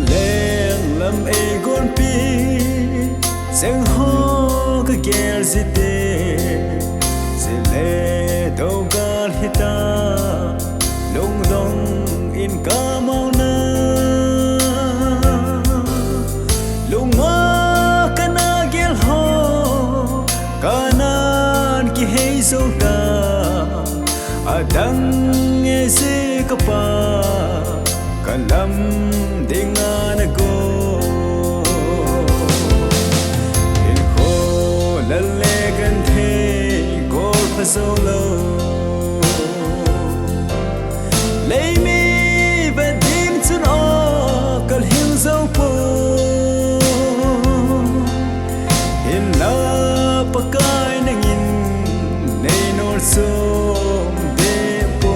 leng lam e gon pi seng ho ka ger zite zile do gal hita long dong in ka mau na lunga kana gel ho kanan ki hei zo ka adang e se ka pa kalam dengan go il ho lalle gan the gol pasolo lay mi bedim tun o kal hil zo po in la pakai nangin nei nor so de po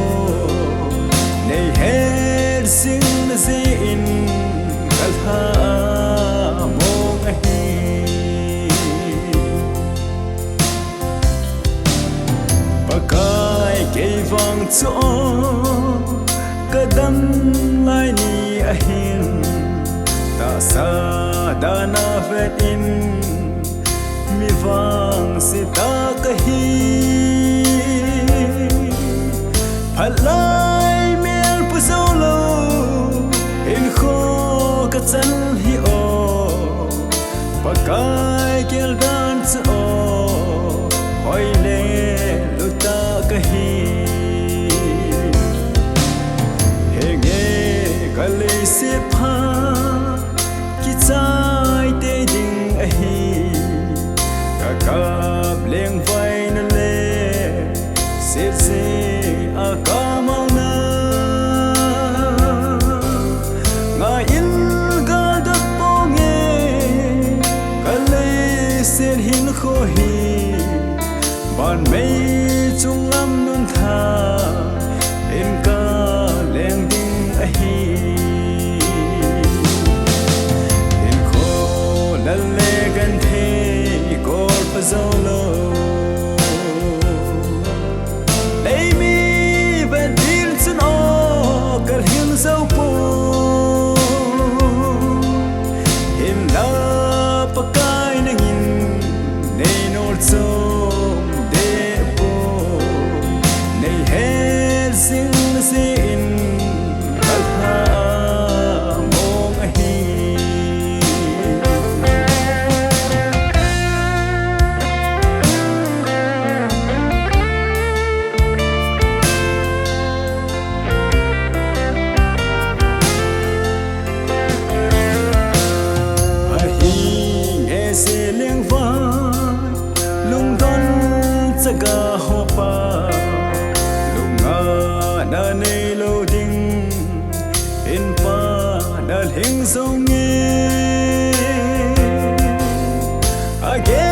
nei her sing in kalha mong ahi pakai kei vang cho kadam lai ni ahin ta sa dana vet in mi vang si ta kahi phalai mel pu solo chân hi o pakai kel dan o hoi le luta kahi henge kale se pha ki chai te ding a hi ka kap leng vai na le se a ka mau na sen hin kho hi ban mei chung lam nun tha in ka leng ding a hi in kho lal le gan the gol pa zo lo lay mi ben dil chun o kal hin zo po in la pakai nangin so de po nei her sing sin kalha mong ahi ahi nge se leng va lung don saga hopa lunga na nei lo ding in pa dal hing song again